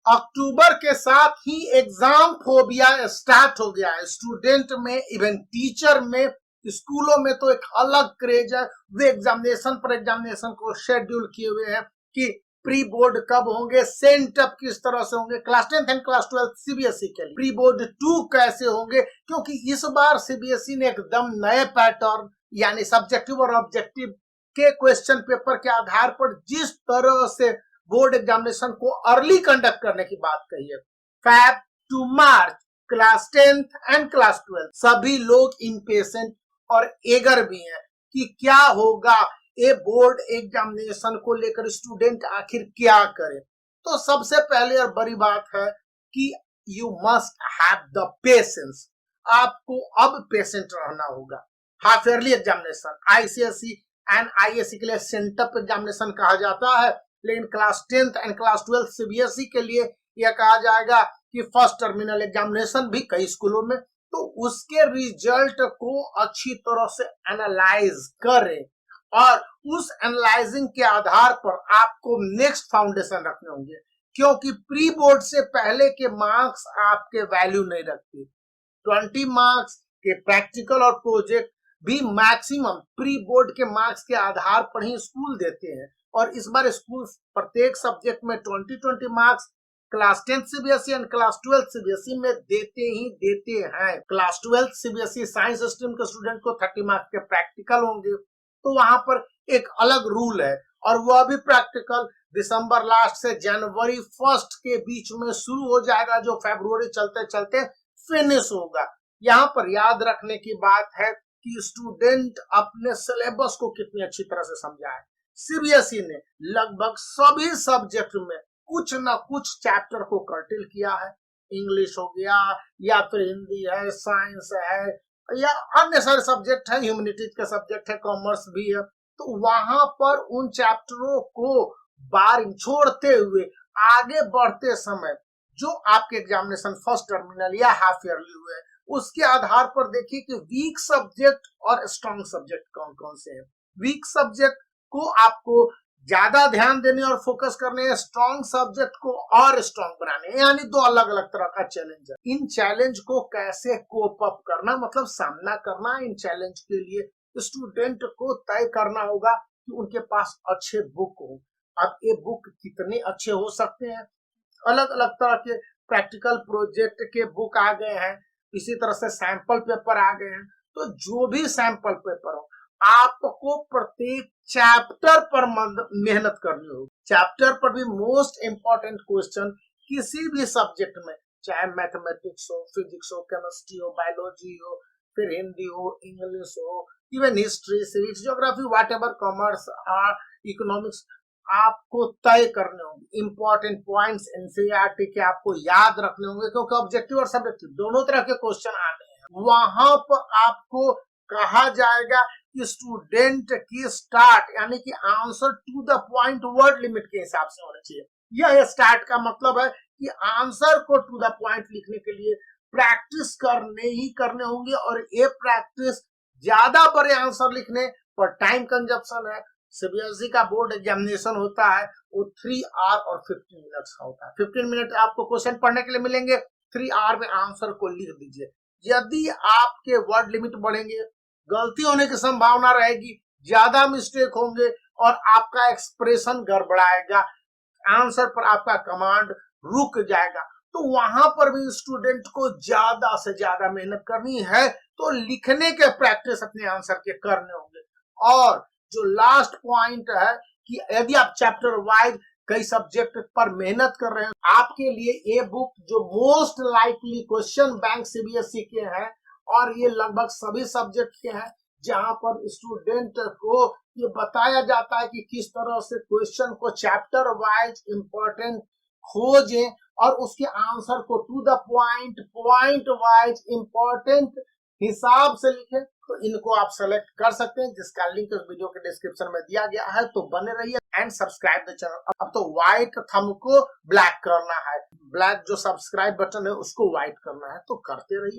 अक्टूबर के साथ ही exam phobia start हो गया है स्टूडेंट में, इवन टीचर में। स्कूलों में तो एक अलग क्रेज है, वे एग्जामिनेशन पर एग्जामिनेशन को शेड्यूल किए हुए हैं कि प्री बोर्ड कब होंगे, सेंटअप किस तरह से होंगे, class 10th and class 12 CBSE के लिए प्री बोर्ड 2 कैसे होंगे, क्योंकि इस बार सीबीएसई ने एकदम नए पैटर्न यानी सब्जेक्टिव और ऑब्जेक्टिव के क्वेश्चन पेपर के आधार पर जिस तरह से बोर्ड एग्जामिनेशन को अर्ली कंडक्ट करने की बात कही है, Feb to March class 10th and class 12 सभी लोग इम्पेशेंट और एगर भी हैं कि क्या होगा, ये बोर्ड एग्जामिनेशन को लेकर स्टूडेंट आखिर क्या करे। तो सबसे पहले और बड़ी बात है कि you must have the patience, आपको अब पेशेंट रहना होगा। Half yearly examination ICSE and ISC के लिए सेंटअप एग्जामिनेशन कहा जाता है, लेकिन class 10th and class 12 CBSE के लिए यह कहा जाएगा कि फर्स्ट टर्मिनल एग्जामिनेशन भी कई स्कूलों में। तो उसके रिजल्ट को अच्छी तरह से एनालाइज करें और उस एनालाइजिंग के आधार पर आपको नेक्स्ट फाउंडेशन रखने होंगे, क्योंकि प्री बोर्ड से पहले के मार्क्स आपके वैल्यू नहीं रखते। 20 मार्क्स के प्रैक्टिकल और प्रोजेक्ट भी मैक्सिमम प्री बोर्ड के मार्क्स के आधार पर ही स्कूल देते हैं, और इस बार स्कूल प्रत्येक सब्जेक्ट में 20-20 marks class 10th CBSE and class 12th CBSE में देते ही देते हैं। Class 12th CBSE science stream के स्टूडेंट को 30 मार्क्स के प्रैक्टिकल होंगे, तो वहां पर एक अलग रूल है, और वह भी प्रैक्टिकल दिसंबर लास्ट से जनवरी 1 के बीच में शुरू हो जाएगा, जो फरवरी चलते चलते फिनिश होगा। यहाँ पर याद रखने की बात है कि स्टूडेंट अपने सिलेबस को कितनी अच्छी तरह से समझा है। सीबीएसई ने लगभग सभी सब्जेक्ट में कुछ ना कुछ चैप्टर को कर्टेल किया है, इंग्लिश हो गया या फिर हिंदी है, साइंस है या अन्य सारे सब्जेक्ट है, ह्यूमैनिटीज के सब्जेक्ट है, कॉमर्स भी है। तो वहां पर उन चैप्टरों को बारिंग छोड़ते हुए आगे बढ़ते समय जो आपके एग्जामिनेशन फर्स्ट टर्मिनल या हाफ ईयरली हुए, उसके आधार पर देखिए कि वीक सब्जेक्ट और स्ट्रॉन्ग सब्जेक्ट कौन कौन से हैं। वीक सब्जेक्ट को आपको ज्यादा ध्यान देने और फोकस करने हैं, स्ट्रॉन्ग सब्जेक्ट को और स्ट्रॉन्ग बनाने, यानी दो अलग अलग तरह का चैलेंज है। इन चैलेंज को कैसे कोप अप करना, मतलब सामना करना, इन चैलेंज के लिए स्टूडेंट को तय करना होगा कि उनके पास अच्छे बुक हो। अब ये बुक कितने अच्छे हो सकते हैं, अलग अलग तरह के प्रैक्टिकल प्रोजेक्ट के बुक आ गए हैं, इसी तरह से सैंपल पेपर आ गए हैं। तो जो भी सैंपल पेपर हो, आपको प्रत्येक चैप्टर पर मेहनत करनी होगी। चैप्टर पर भी मोस्ट इंपॉर्टेंट क्वेश्चन किसी भी सब्जेक्ट में, चाहे मैथमेटिक्स हो, फिजिक्स हो, केमिस्ट्री हो, बायोलॉजी हो, फिर हिंदी हो, इंग्लिश हो, even history, civics, geography, whatever, commerce, economics, आपको तय करने होंगे। इंपॉर्टेंट पॉइंट्स एनसीईआरटी के आपको याद रखने होंगे, क्योंकि ऑब्जेक्टिव और सब्जेक्टिव दोनों तरह के क्वेश्चन आने हैं। वहां पर आपको कहा जाएगा कि स्टूडेंट की स्टार्ट यानी कि answer to the point word limit के हिसाब से होना चाहिए। यह स्टार्ट का मतलब है कि आंसर को टू द पॉइंट लिखने के लिए प्रैक्टिस करने ही करने होंगे, और ये प्रैक्टिस ज्यादा बड़े आंसर लिखने पर टाइम कंजप्शन है। सीबीएसई का बोर्ड एग्जामिनेशन होता है वो 3 आवर और 15 मिनट्स का होता है। 15 मिनट आपको क्वेश्चन पढ़ने के लिए मिलेंगे, 3 आवर में आंसर को लिख दीजिए। यदि आपके वर्ड लिमिट बढ़ेंगे, गलती होने की संभावना रहेगी, ज्यादा मिस्टेक होंगे और आपका एक्सप्रेशन गड़बड़ाएगा, आंसर पर आपका कमांड रुक जाएगा। तो वहां पर भी स्टूडेंट को ज्यादा से ज्यादा मेहनत करनी है, तो लिखने के प्रैक्टिस अपने आंसर के करने होंगे। और जो लास्ट पॉइंट है कि यदि आप चैप्टर वाइज कई सब्जेक्ट पर मेहनत कर रहे हैं, आपके लिए ये बुक जो most likely question bank CBSE के हैं, और ये लगभग सभी सब्जेक्ट के हैं, जहां पर स्टूडेंट को ये बताया जाता है कि किस तरह से क्वेश्चन को चैप्टर वाइज इंपॉर्टेंट खोजें और उसके आंसर को to the point wise important हिसाब से लिखें। तो इनको आप सेलेक्ट कर सकते हैं, जिसका लिंक इस वीडियो के डिस्क्रिप्शन में दिया गया है। तो बने रहिए एंड सब्सक्राइब द चैनल। अब तो व्हाइट थंब को ब्लैक करना है, ब्लैक जो सब्सक्राइब बटन है उसको व्हाइट करना है, तो करते रहिए।